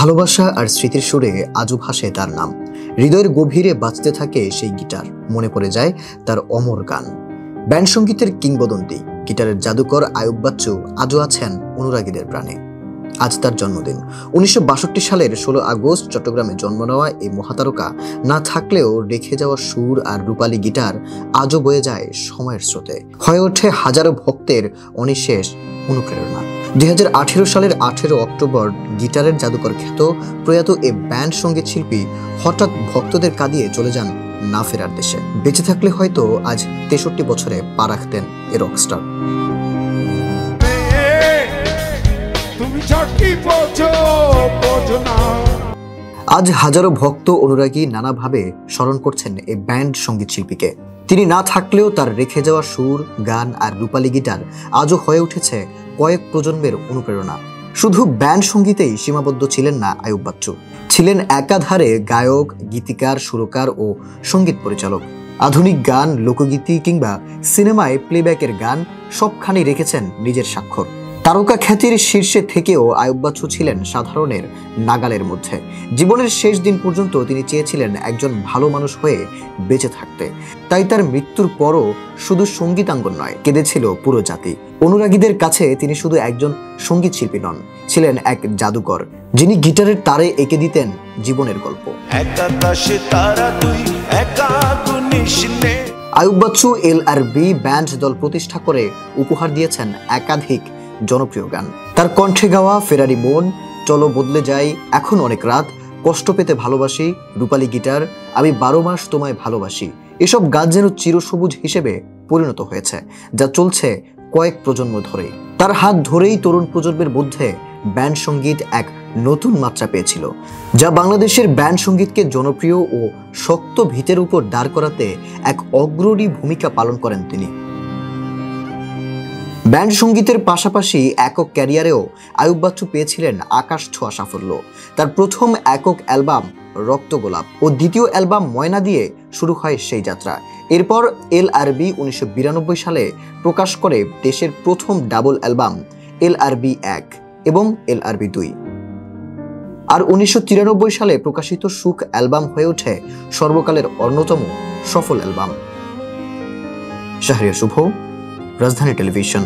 ভালোবাসা আর স্মৃতির সুরে আজও ভাসে তার নাম। হৃদয়ের গভীরে বাজতে থাকে সেই গিটার, মনে পড়ে যায় তার অমর গান। ব্যান্ড সঙ্গীতের কিংবদন্তি গিটারের জাদুকর আয়ুব বাচ্চু আজও আছেন অনুরাগীদের প্রাণে। আজ তার জন্মদিন। 1962 সালের 16 আগস্ট চট্টগ্রামে জন্ম নেওয়া এই মহাতারকা না থাকলেও রেখে যাওয়া সুর আর রূপালী গিটার আজও বয়ে যায় সময়ের স্রোতে, হয়ে ওঠে হাজারো ভক্তের অনিঃশেষ অনুপ্রেরণা। 2018 সালের 18 অক্টোবর গিটারের জাদুকর খ্যাত প্রয়াত এই ব্যান্ড সঙ্গীত শিল্পী হঠাৎ ভক্তদের কাঁদিয়ে চলে যান না ফেরার দেশে। বেঁচে থাকলে হয়তো আজ 63 বছরে পা রাখতেন এ রকস্টার। আজ হাজারো ভক্ত অনুরাগী নানাভাবে স্মরণ করছেন এই ব্যান্ড সঙ্গীত শিল্পীকে। তিনি না থাকলেও তার রেখে যাওয়া সুর, গান আর রূপালী গিটার আজও হয়ে উঠেছে কয়েক প্রজন্মের অনুপ্রেরণা। শুধু ব্যান্ড সঙ্গীতেই সীমাবদ্ধ ছিলেন না আয়ুব বাচ্চু, ছিলেন একাধারে গায়ক, গীতিকার, সুরকার ও সঙ্গীত পরিচালক। আধুনিক গান, লোকগীতি কিংবা সিনেমায় প্লেব্যাকের গান সবখানেই রেখেছেন নিজের স্বাক্ষর। তারকা খ্যাতির শীর্ষে থেকেও আয়ুব বাচ্চু ছিলেন সাধারণের নাগালের মধ্যে। জীবনের শেষ দিন পর্যন্ত তিনি চেয়েছিলেন একজন ভালো মানুষ হয়ে বেঁচে থাকতে। তাই তার মৃত্যুর পরও শুধু সঙ্গীতাঙ্গন নয়, কেঁদেছিল পুরো জাতি। অনুরাগীদের কাছে তিনি শুধু একজন সঙ্গীত শিল্পী নন, ছিলেন এক জাদুকর, যিনি গিটারের তারে এঁকে দিতেন জীবনের গল্প। আয়ুব বাচ্চু LRB ব্যান্ড দল প্রতিষ্ঠা করে উপহার দিয়েছেন একাধিক জনপ্রিয় গান। তার কণ্ঠে গাওয়া ফেরারি মন, চলো বদলে যাই, এখন অনেক রাত, কষ্ট পেতে ভালোবাসি, রূপালী গিটার, আমি 12 মাস তোমায় ভালোবাসি, এসব গান যেন চিরসবুজ হিসেবে পরিণত হয়েছে, যা চলছে কয়েক প্রজন্ম ধরেই। তার হাত ধরেই তরুণ প্রজন্মের মধ্যে ব্যান্ড সঙ্গীত এক নতুন মাত্রা পেয়েছিল, যা বাংলাদেশের ব্যান্ড সঙ্গীতকে জনপ্রিয় ও শক্ত ভিতের উপর দাঁড় করাতে এক অগ্রণী ভূমিকা পালন করেন তিনি। ব্যান্ড সঙ্গীতের পাশাপাশি একক ক্যারিয়ারেও আয়ুব বাচ্চু পেয়েছিলেন আকাশ ছোঁয়া সাফল্য। তার প্রথম একক অ্যালবাম রক্ত গোলাপ ও দ্বিতীয় অ্যালবাম ময়না দিয়ে শুরু হয় সেই যাত্রা। এরপর LRB 1992 সালে প্রকাশ করে দেশের প্রথম ডাবল অ্যালবাম LRB 1 এবং LRB 2। আর 1993 সালে প্রকাশিত সুখ অ্যালবাম হয়ে ওঠে সর্বকালের অন্যতম সফল অ্যালবাম। শাহরিয়ার শুভ, রাজধানী টেলিভিশন।